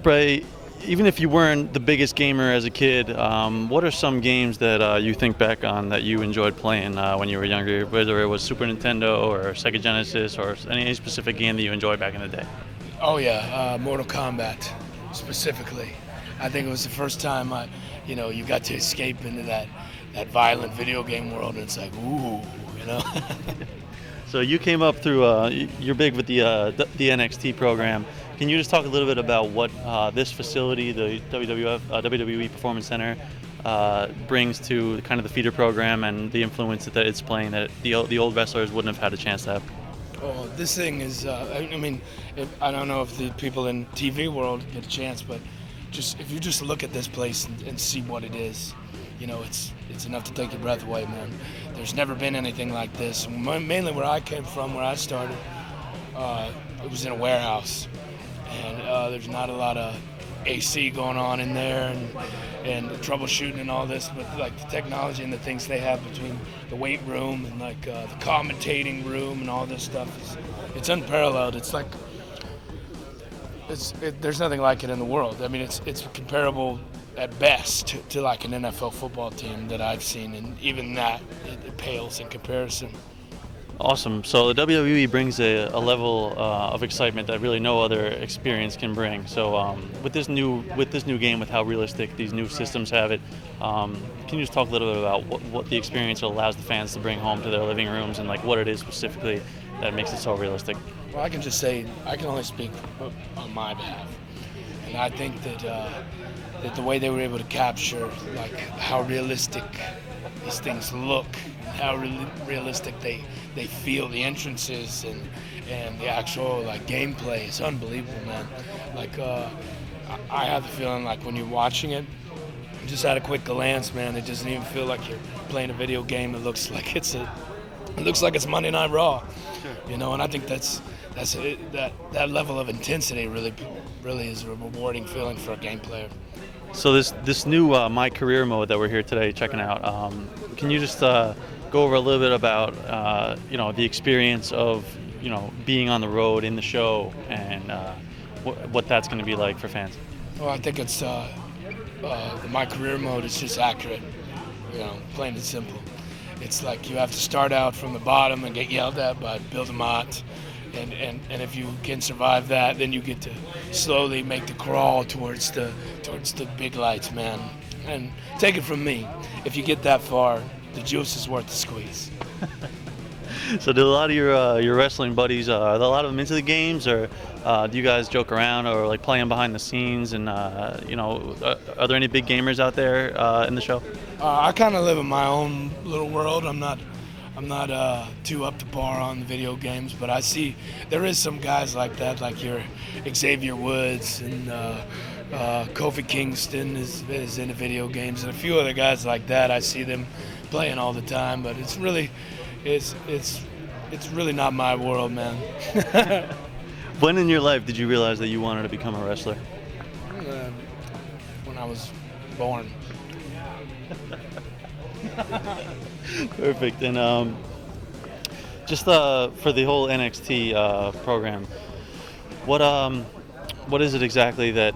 Bray, even if you weren't the biggest gamer as a kid, what are some games that you think back on that you enjoyed playing when you were younger, whether it was Super Nintendo or Sega Genesis or any specific game that you enjoyed back in the day? Oh yeah, Mortal Kombat specifically. I think it was the first time you got to escape into that violent video game world, and it's like, ooh, you know. So you came up through, you're big with the NXT program. Can you just talk a little bit about what this facility, the WWE Performance Center, brings to kind of the feeder program and the influence that it's playing that the old wrestlers wouldn't have had a chance to have? Well, this thing is, I don't know if the people in TV world get a chance, but if you just look at this place and see what it is, it's enough to take your breath away, man. There's never been anything like this. Mainly where I came from, where I started, it was in a warehouse, and there's not a lot of AC going on in there and troubleshooting and all this, but like the technology and the things they have between the weight room and like the commentating room and all this stuff it's unparalleled. It's like there's nothing like it in the world. I mean, it's comparable at best to like an NFL football team that I've seen, and even that it pales in comparison. Awesome. So the WWE brings a level of excitement that really no other experience can bring. So with this new game, with how realistic these new systems have it, can you just talk a little bit about what the experience allows the fans to bring home to their living rooms, and like what it is specifically that makes it so realistic? Well, I can just say I can only speak on my behalf, and I think that the way they were able to capture like how realistic these things look, how realistic they feel, the entrances and the actual like gameplay is unbelievable, man. Like I have the feeling like when you're watching it, just at a quick glance, man, it doesn't even feel like you're playing a video game. It looks like it's Monday Night Raw, and I think that level of intensity really is a rewarding feeling for a game player. So this new My Career mode that we're here today checking out, can you just go over a little bit about the experience of being on the road in the show and what that's going to be like for fans? Well, I think it's the My Career mode is just accurate, plain and simple. It's like you have to start out from the bottom and get yelled at by Bill DeMott, and if you can survive that, then you get to slowly make the crawl towards the big lights, man. And take it from me, if you get that far, the juice is worth the squeeze. So do a lot of your wrestling buddies, are a lot of them into the games, or do you guys joke around or like playing behind the scenes? And are there any big gamers out there in the show? I kind of live in my own little world. I'm not too up to par on the video games, but I see there is some guys like that, like your Xavier Woods and Kofi Kingston is into video games, and a few other guys like that. I see them playing all the time, but it's really not my world, man. When in your life did you realize that you wanted to become a wrestler? When I was born. Perfect. And just for the whole NXT program, what is it exactly that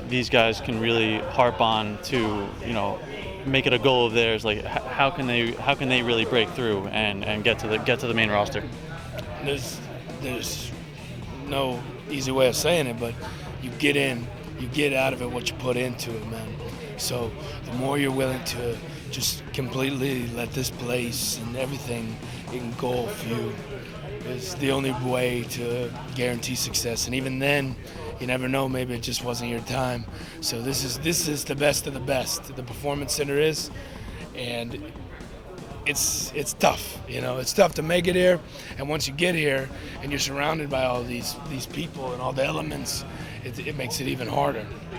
these guys can really harp on to make it a goal of theirs? Like how can they really break through and get to the main roster? There's no easy way of saying it, but you get out of it what you put into it, man. So the more you're willing to just completely let this place and everything engulf you is the only way to guarantee success. And even then, you never know, maybe it just wasn't your time. So this is the best of the best. The Performance Center is, and it's tough. It's tough to make it here. And once you get here and you're surrounded by all these people and all the elements, it makes it even harder.